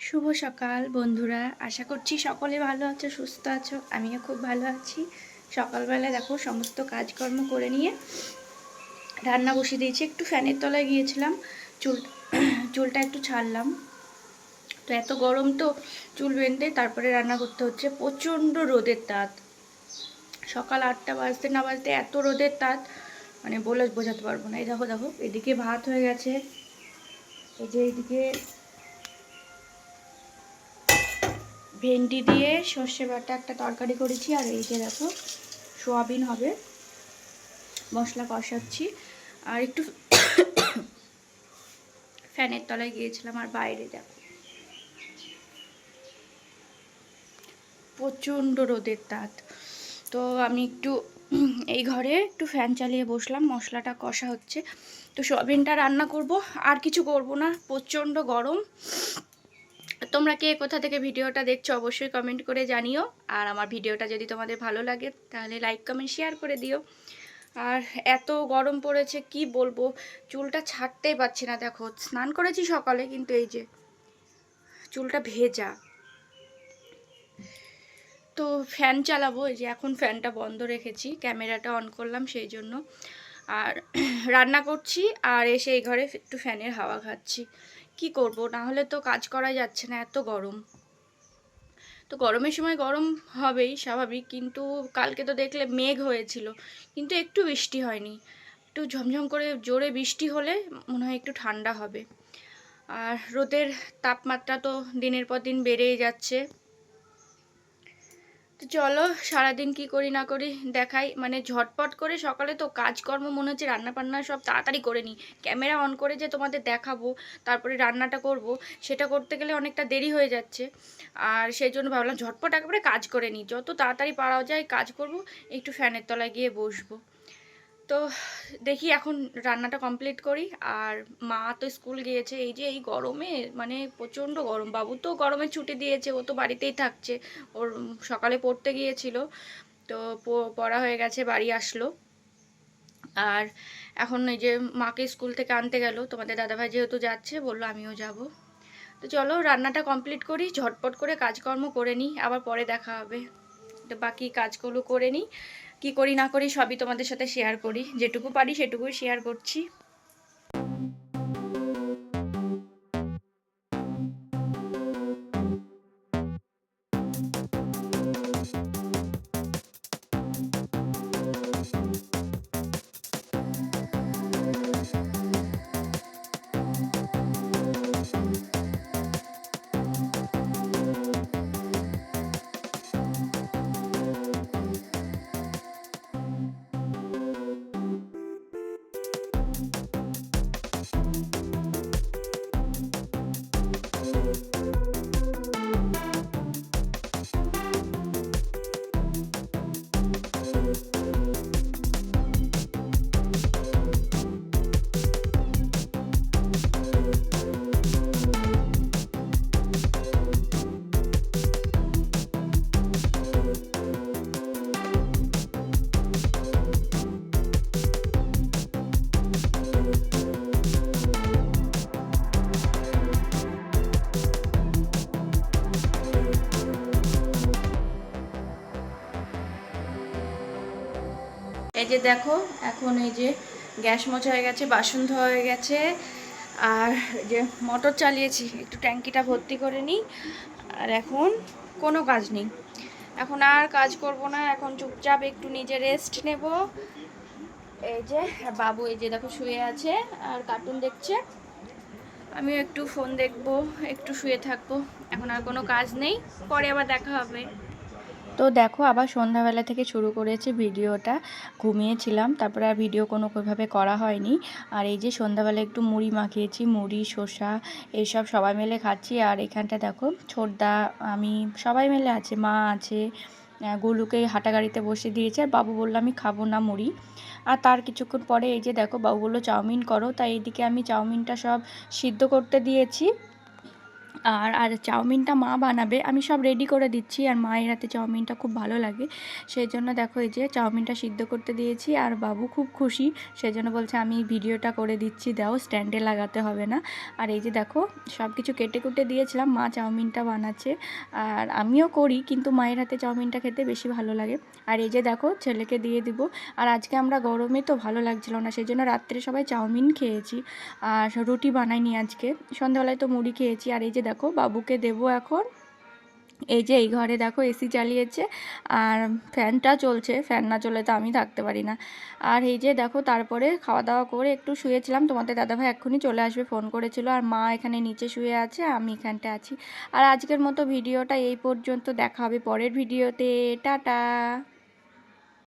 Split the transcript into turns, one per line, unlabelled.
শুভ সকাল বন্ধুরা, আশা করছি সকলে ভালো আছো, সুস্থ আছো। আমিও খুব ভালো আছি। সকালবেলা দেখো সমস্ত কাজকর্ম করে নিয়ে রান্না বসিয়ে দিয়েছি। একটু ফ্যানের তলায় গিয়েছিলাম, চুলটা একটু ছাড়লাম। তো এত গরম, তো চুল বেঁধে তারপরে রান্না করতে হচ্ছে। প্রচণ্ড রোদের তাপ। সকাল 8টা বাজতে না বাজতে এত রোদের তাপ, মানে বলে বোঝাতে পারবো না। এই দেখো দেখো, এদিকে ভাত হয়ে গেছে, এই যে এইদিকে ভেন্ডি দিয়ে সর্ষে বাটা একটা তরকারি করেছি। আর এই যে দেখো সোয়াবিন হবে, মশলা কষাচ্ছি। আর একটু ফ্যানের তলায় গিয়েছিলাম। আর বাইরে দেখো প্রচণ্ড রোদের তাপ। তো আমি একটু এই ঘরে একটু ফ্যান চালিয়ে বসলাম, মশলাটা কষা হচ্ছে। তো সোয়াবিনটা রান্না করব, আর কিছু করব না, প্রচণ্ড গরম। তোমরা কে কোথা থেকে ভিডিওটা দেখছো অবশ্যই কমেন্ট করে জানিও। আর আমার ভিডিওটা যদি তোমাদের ভালো লাগে তাহলে লাইক কমেন্ট শেয়ার করে দিও। আর এত গরম পড়েছে কি বলবো, চুলটা ছাড়তেই পারছি না। দেখো স্নান করেছি সকালে, কিন্তু এই যে চুলটা ভেজা। তো ফ্যান চালাবো, এই যে এখন ফ্যানটা বন্ধ রেখেছি, ক্যামেরাটা অন করলাম সেই জন্য। আর রান্না করছি, আর এসে এই ঘরে একটু ফ্যানের হাওয়া খাচ্ছি। কি করব, না হলে তো কাজ করা যাচ্ছে না, এত গরম। তো গরমের সময় গরম হবেই স্বাভাবিক, কিন্তু কালকে তো দেখলে মেঘ হয়েছিল, কিন্তু একটু বৃষ্টি হয়নি। একটু ঝমঝম করে জোরে বৃষ্টি হলে মনে হয় একটু ঠান্ডা হবে। আর রোদের তাপমাত্রা তো দিনের পর দিন বেড়েই যাচ্ছে। তো চলো সারাদিন কি করি না করি দেখাই। মানে ঝটপট করে সকালে তো কাজকর্ম মনে হচ্ছে রান্না বান্না সব তাড়াতাড়ি করে নিই, ক্যামেরা অন করে যে তোমাদের দেখাবো তারপরে রান্নাটা করব, সেটা করতে গেলে অনেকটা দেরি হয়ে যাচ্ছে। আর সেই জন্য ভাবলাম ঝটপট একেবারে কাজ করে নিই, যত তাড়াতাড়ি পারা যায় কাজ করব। একটু ফ্যানের তলায় গিয়ে বসবো। তো দেখি এখন রান্নাটা কমপ্লিট করি। আর মা তো স্কুল গিয়েছে, এই যে এই গরমে, মানে প্রচণ্ড গরম। বাবু তো গরমে ছুটি দিয়েছে, ও তো বাড়িতেই থাকছে। ওর সকালে পড়তে গিয়েছিল, তো পড়া হয়ে গেছে, বাড়ি আসলো। আর এখন এই যে মাকে স্কুল থেকে আনতে গেল, তোমাদের দাদাভাই যেহেতু যাচ্ছে বললো আমিও যাব। তো চলো রান্নাটা কমপ্লিট করি, ঝটপট করে কাজকর্ম করে নিই, আবার পরে দেখা হবে। তো বাকি কাজগুলো করে নিই, কী করি না করি সবই তোমাদের সাথে শেয়ার করি, যেটুকু পারি সেটুকুই শেয়ার করছি। এই যে দেখো এখন এই যে গ্যাস মোছা হয়ে গেছে, বাসন ধোয়া হয়ে গেছে। আর যে মোটর চালিয়েছি, একটু ট্যাঙ্কিটা ভর্তি করে নিই। আর এখন কোনো কাজ নেই, এখন আর কাজ করব না, এখন চুপচাপ একটু নিজে রেস্ট নেব। এই যে বাবু এই যে দেখো শুয়ে আছে আর কার্টুন দেখছে, আমিও একটু ফোন দেখবো, একটু শুয়ে থাকবো। এখন আর কোনো কাজ নেই, পরে আবার দেখা হবে। তো দেখো আবার সন্ধ্যাবেলা থেকে শুরু করেছি ভিডিওটা। ঘুমিয়েছিলাম, তারপরে আর ভিডিও কোনোভাবে করা হয়নি। আর এই যে সন্ধ্যাবেলা একটু মুড়ি মাখিয়েছি, মুড়ি শসা এইসব সবাই মিলে খাচ্ছি। আর এখানটা দেখো ছোটদা আমি সবাই মিলে আছে, মা আছে, গোলুকে হাঁটা গাড়িতে বসে দিয়েছে। আর বাবু বললো আমি খাবো না মুড়ি। আর তার কিছুক্ষণ পরে এই যে দেখো বাবু বললো চাউমিন করো, তাই এইদিকে আমি চাউমিনটা সব সিদ্ধ করতে দিয়েছি। আর চাউমিনটা মা বানাবে, আমি সব রেডি করে দিচ্ছি। আর মায়ের হাতে চাউমিনটা খুব ভালো লাগে, সেই জন্য দেখো এই যে চাউমিনটা সিদ্ধ করতে দিয়েছি। আর বাবু খুব খুশি, সেই জন্য বলছে আমি ভিডিওটা করে দিচ্ছি, দাও, স্ট্যান্ডে লাগাতে হবে না। আর এই যে দেখো সব কিছু কেটে কুটে দিয়েছিলাম, মা চাউমিনটা বানাচ্ছে। আর আমিও করি, কিন্তু মায়ের হাতে চাউমিনটা খেতে বেশি ভালো লাগে। আর এই যে দেখো ছেলেকে দিয়ে দিব। আর আজকে আমরা গরমে তো ভালো লাগছিল না, সেই জন্য রাত্রে সবাই চাউমিন খেয়েছি। আর রুটি বানাইনি আজকে, সন্ধ্যাবেলায় তো মুড়ি খেয়েছি। আর এই যে দেখো বাবুকে দেবো এখন। এই যে এই ঘরে দেখো এসি চালিয়েছে আর ফ্যানটা চলছে, ফ্যান না চলে তো আমি থাকতে পারি না। আর এই যে দেখো তারপরে খাওয়া দাওয়া করে একটু শুয়েছিলাম, তোমাদের দাদাভাই এক্ষুনি চলে আসবে ফোন করেছিল। আর মা এখানে নিচে শুয়ে আছে, আমি এখানটা আছি। আর আজকের মতো ভিডিওটা এই পর্যন্ত, দেখা হবে পরের ভিডিওতে। টাটা।